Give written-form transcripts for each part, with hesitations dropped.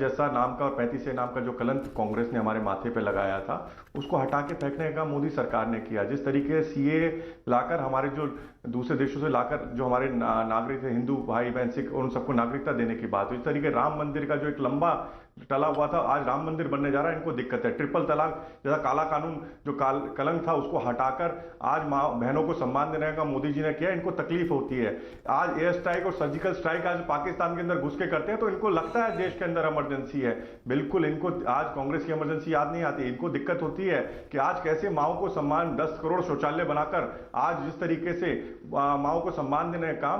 जैसा नाम का और 35 नाम का जो कलंक कांग्रेस ने हमारे माथे पे लगाया था, उसको हटा के फेंकने का मोदी सरकार ने किया। जिस तरीके से सीए लाकर, हमारे जो दूसरे देशों से लाकर जो हमारे नागरिक हिंदू भाई बहन सिख, उन सबको नागरिकता देने की बात हुई। इस तरीके राम मंदिर का जो एक लंबा टला हुआ था, आज राम मंदिर बनने जा रहा है, इनको दिक्कत है। ट्रिपल तलाक जैसा काला कानून जो कलंक था, उसको हटाकर आज माँ बहनों को सम्मान देने का मोदी जी ने किया, इनको तकलीफ होती है। आज एयर स्ट्राइक और सर्जिकल स्ट्राइक आज पाकिस्तान के अंदर घुस के करते हैं, तो इनको लगता है देश के अंदर इमरजेंसी है। बिल्कुल इनको आज कांग्रेस की इमरजेंसी याद नहीं आती। इनको दिक्कत होती है कि आज कैसे माओ को सम्मान, 10 करोड़ शौचालय बनाकर आज जिस तरीके से माओ को सम्मान देने का काम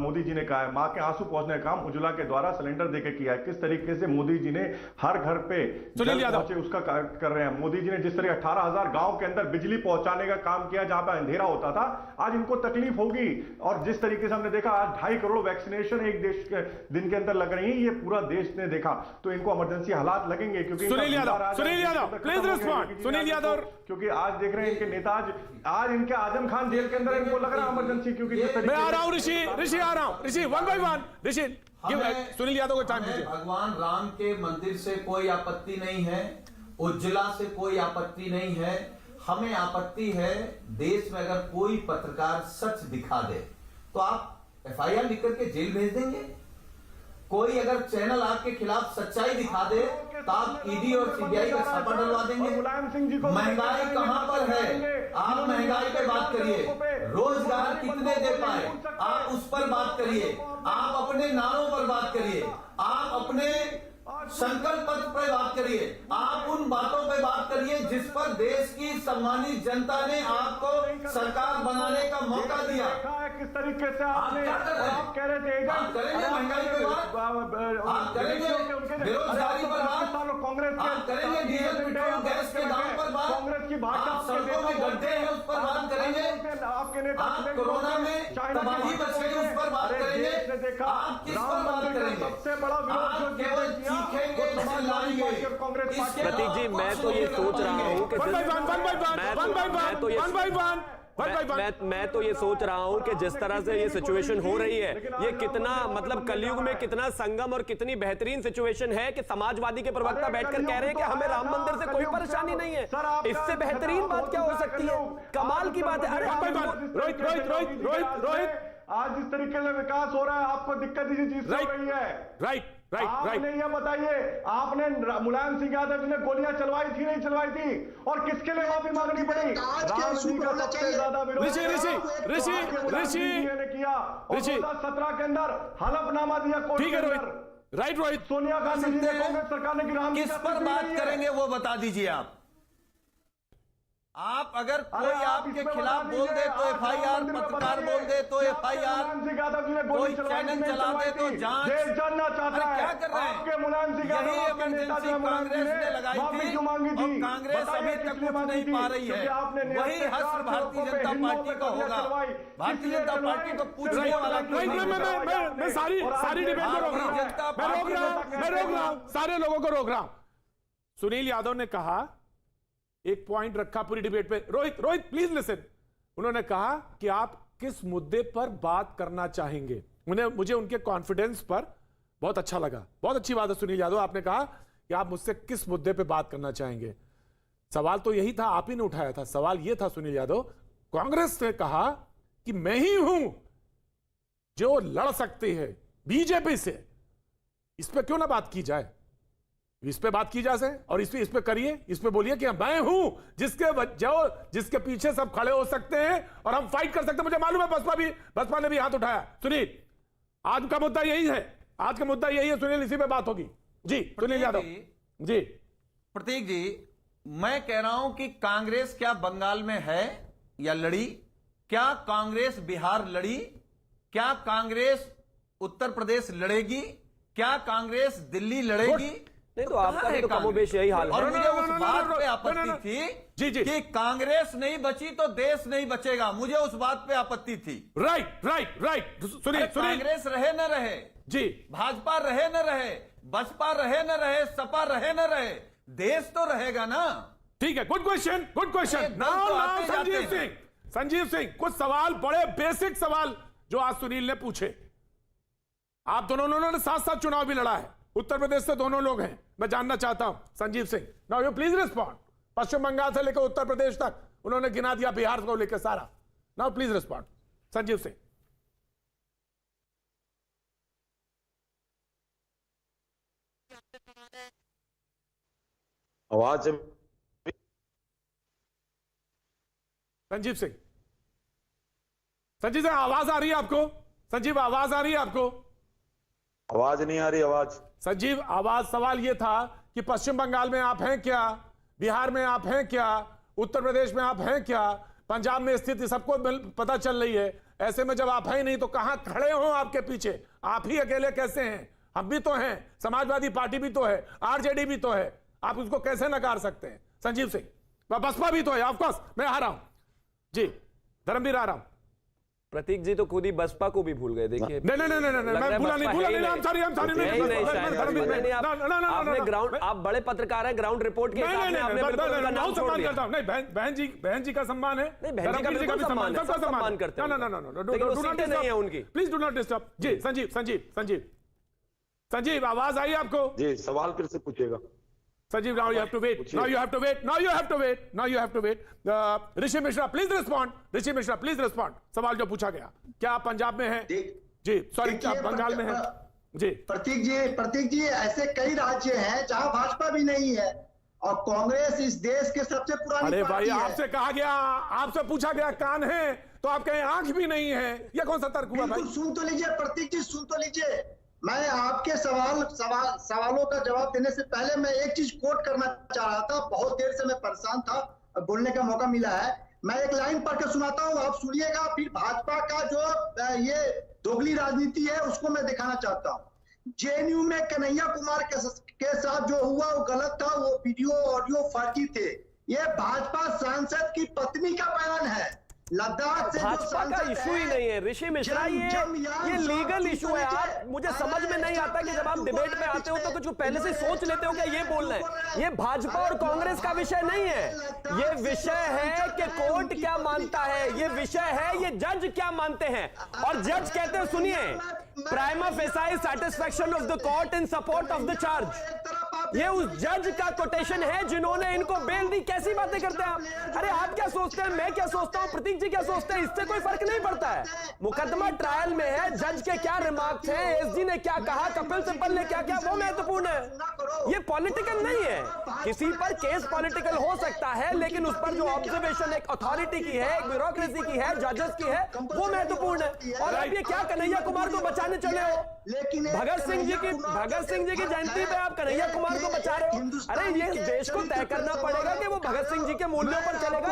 मोदी जी ने कहा है, मां के आंसू पहुंचने का काम उज्ज्वला के द्वारा सिलेंडर देके किया है। किस तरीके से मोदी जी ने हर घर पे जल पहुंचे उसका कर रहे हैं। मोदी जी ने जिस तरह 18,000 गांव के अंदर बिजली पहुंचाने का काम किया जहां पर अंधेरा होता था, आज इनको तकलीफ होगी। और जिस तरीके से हमने देखा आज 2.5 करोड़ वैक्सीनेशन एक देश के दिन के अंदर लग रही है, ये पूरा देश ने देखा, तो इनको इमरजेंसी हालात लगेंगे। क्योंकि सुनील यादव प्लीज रिस्पॉन्ड। सुनील यादव, क्योंकि आज देख रहे हैं इनके नेता, आज इनके आजम खान जेल के अंदर, इनको लग रहा है इमरजेंसी। क्योंकि मैं आ रहा हूं ऋषि आ रहा हूं। ऋषि 1 by 1 ऋषि सुनील यादव को टाइम दीजिए। भगवान राम के मंदिर से कोई आपत्ति नहीं है, उज्ज्वला से कोई आपत्ति नहीं है। हमें आपत्ति है देश में अगर कोई पत्रकार सच दिखा दे तो आप एफआईआर लिख करके जेल भेज देंगे। कोई अगर चैनल आपके खिलाफ सच्चाई दिखा दे तो आप ईडी और सीबीआई का छापा डलवा देंगे। महंगाई कहां पर है, आप महंगाई पे बात करिए। रोजगार कितने दे पाए, आप उस पर बात करिए। आप अपने नारों पर बात करिए, आप अपने संकल्प पत्र पर बात करिए, आप उन बातों पर बात करिए जिस पर देश की सम्मानित जनता ने आपको सरकार बनाने का मौका दिया। किस तरीके से आपने, आप कह रहे थे आप करेंगे महंगाई पे बात, आप करेंगे बेरोजगारी पर बात, कांग्रेस आप करेंगे डीजल पेट्रोल गैस के दाम पर बात, कांग्रेस की भाजपा, सड़कों के गड्ढे हैं उस पर बात करेंगे, आपके नेता आप कोरोना में तबाही मच गई उस पर बात करेंगे, आप किस पर बात करेंगे? सबसे बड़ा विरोध केवल चीखेंगे, चिल्लाएंगे। प्रतीक जी, मैं तो ये सोच रहा हूँ कि मैं तो ये सोच रहा हूं कि जिस तरह से ये सिचुएशन हो रही है, ये कितना मतलब कलयुग में कितना संगम और कितनी बेहतरीन सिचुएशन है कि समाजवादी के प्रवक्ता बैठकर कह रहे हैं कि हमें राम मंदिर से कोई परेशानी नहीं है। इससे बेहतरीन बात क्या हो सकती है? कमाल की बात है। अरे रोहित, आज जिस तरीके से विकास हो रहा है, आपको दिक्कत इसी चीज से हो रही है। राइट। आपने ये बताइए, आपने मुलायम सिंह यादव जी ने गोलियां चलवाई थी नहीं चलवाई थी, और किसके लिए माफी मांगनी पड़ी? राम जी का सबसे ज्यादा विरोध ऋषि ने किया, और 2017 के अंदर हलफनामा दिया कोर्ट के अंदर। राइट रोहित, सोनिया गांधी जी ने, कांग्रेस सरकार ने, कि राम किस पर बात करेंगे वो बता दीजिए। आप अगर कोई आपके खिलाफ बोल दे तो एफआईआर, पत्रकार बोल दे तो एफआईआर, कोई चैनल चला दे तो जांच। जानना चाहता है क्या कर रहे हैं? आपके मुलायम सिंह यादव, यही इमरजेंसी कांग्रेस ने लगाई थी और कांग्रेस अभी तक कुछ नहीं पा रही है। वही हश्र भारतीय जनता पार्टी का होगा। भारतीय जनता पार्टी को पूछने वाला मैं सारी डिबेट को रोक रहा हूं, सारे लोगों को रोक रहा हूं। सुनील यादव ने कहा, एक पॉइंट रखा पूरी डिबेट पे। Rohit please listen. उन्होंने कहा कि आप किस मुद्दे पर बात करना चाहेंगे। मुझे उनके कॉन्फिडेंस पर बहुत अच्छा लगा। बहुत अच्छी बात है सुनील यादव, आपने कहा कि आप मुझसे किस मुद्दे पे बात करना चाहेंगे। सवाल तो यही था, आप ही ने उठाया था। सवाल यह था सुनील यादव, कांग्रेस ने कहा कि मैं ही हूं जो लड़ सकती है बीजेपी से, इस पे क्यों ना बात की जाए? इस पे बात की जा सके, और इस पे करिए, इस पे बोलिए कि मैं हूं जिसके पीछे सब खड़े हो सकते हैं और हम फाइट कर सकते हैं। मुझे मालूम है बसपा ने भी हाथ उठाया। सुनील, आज का मुद्दा यही है, आज का मुद्दा यही है सुनील, इसी पे बात होगी। जी सुनील यादव जी। प्रतीक जी, मैं कह रहा हूं कि कांग्रेस क्या बंगाल में है या लड़ी? क्या कांग्रेस बिहार लड़ी? क्या कांग्रेस उत्तर प्रदेश लड़ेगी? क्या कांग्रेस दिल्ली लड़ेगी? नहीं तो आपका भी तो कमोबेश यही हाल है। और मुझे उस बात पे आपत्ति थी कि कांग्रेस नहीं बची तो देश नहीं बचेगा। मुझे उस बात पे आपत्ति थी। राइट। सुनील, कांग्रेस रहे न रहे जी, भाजपा रहे न रहे, बसपा रहे न रहे, सपा रहे न रहे, देश तो रहेगा ना। ठीक है, good question. Now Sanjeev Singh, कुछ सवाल, बड़े बेसिक सवाल जो आज सुनील ने पूछे। आप दोनों ने साथ साथ चुनाव भी लड़ा है, उत्तर प्रदेश से दोनों लोग हैं, मैं जानना चाहता हूं Sanjeev Singh, now you please respond. Paschim Bangal से लेकर उत्तर प्रदेश तक उन्होंने गिना दिया, बिहार को लेकर सारा। Now please respond Sanjeev Singh. आवाज संजीव सिंह, संजीव सिंह आवाज आ रही है आपको? संजीव आवाज आ रही है आपको? आवाज नहीं आ रही। आवाज संजीव आवाज, सवाल यह था कि पश्चिम बंगाल में आप हैं क्या, बिहार में आप हैं क्या, उत्तर प्रदेश में आप हैं क्या, पंजाब में स्थिति सबको पता चल रही है। ऐसे में जब आप हैं नहीं तो कहां खड़े हो आपके पीछे? आप ही अकेले कैसे हैं? हम भी तो हैं, समाजवादी पार्टी भी तो है, आरजेडी भी तो है, आप उसको कैसे नकार सकते हैं? संजीव सिंह, बसपा भी तो है, ऑफकोर्स मैं आ रहा हूं जी, धर्मवीर आ रहा हूं। प्रतीक जी तो खुद ही बसपा को भी भूल गए, देखिए। नहीं, मैं भूला नहीं, आपने ग्राउंड, आप बड़े पत्रकार हैं, ग्राउंड रिपोर्ट के हिसाब से आपने बिल्कुल उनका नाम छोड़ दिया। नहीं, बहन जी का सम्मान है, नहीं, बहन जी का बिल्कुल सम्मान है, सब सम्मान करते हैं। लेकिन वो सीटें नहीं है उनकी। प्लीज डू नॉट डिस्टर्ब जी। संजीव आवाज आई आपको? जी, सवाल फिर से पूछिएगा। Sanjeev, now you have to wait. Now you have to wait. Now you have to wait. Now you have to wait. Rishi Mishra, please respond. Rishi Mishra, please respond. सवाल जो पूछा गया, क्या आप पंजाब में हैं? जी, सॉरी, क्या आप बंगाल में हैं? जी, प्रतीक जी, ऐसे कई राज्य हैं जहां भाजपा भी नहीं है और कांग्रेस इस देश के सबसे पुरानी अरे भाई, पार्टी है। आपसे कहा गया, आपसे पूछा गया कान है तो आप कहें आंख भी नहीं है, यह कौन सा तर्क हुआ भाई? बिल्कुल, सुन तो लीजिए प्रतीक जी, सुन तो लीजिए। मैं आपके सवालों का जवाब देने से पहले मैं एक चीज कोट करना चाह रहा था। बहुत देर से मैं परेशान था, बोलने का मौका मिला है। मैं एक लाइन पढ़ के सुनाता हूं, आप सुनिएगा। फिर भाजपा का जो ये दोगली राजनीति है उसको मैं दिखाना चाहता हूं। जेएनयू में कन्हैया कुमार के साथ जो हुआ वो गलत था, वो वीडियो ऑडियो फर्जी थे। ये भाजपा सांसद की पत्नी का बयान है। लद्दाख से भाजपा का इशू ही नहीं है ऋषि मिश्रा, ये लीगल इशू है। आप, मुझे समझ में नहीं आता कि जब आप डिबेट में आते हो तो कुछ पहले से सोच लेते हो क्या ये बोलना है। ये भाजपा और कांग्रेस का विषय नहीं है, ये विषय है कि कोर्ट क्या मानता है, ये विषय है ये जज क्या मानते हैं। और जज कहते हैं, सुनिए, prima facie satisfaction of the court in support of the charge. ये उस जज का कोटेशन है जिन्होंने इनको बेल दी। कैसी बातें करते हैं आप? अरे आप क्या सोचते हैं, मैं क्या सोचता हूं, प्रतीक जी क्या सोचते हैं, इससे कोई फर्क नहीं पड़ता है। मुकदमा ट्रायल में है, जज के क्या रिमार्क्स हैं, एसजी ने क्या कहा, कपिल सिब्बल ने क्या, वो महत्वपूर्ण है। ये पॉलिटिकल नहीं है। किसी पर केस पॉलिटिकल हो सकता है, लेकिन उस पर जो ऑब्जर्वेशन एक अथॉरिटी की है, एक ब्यूरोक्रेसी की है, जजेस की है, वो महत्वपूर्ण है। और आप ये क्या कन्हैया कुमार को बचाने चले हो? भगत सिंह जी की जयंती पे आप कन्हैया कुमार को बचा रहे हो। अरे ये देश को तय करना पड़ेगा कि वो भगत सिंह जी के मूल्यों पर चलेगा।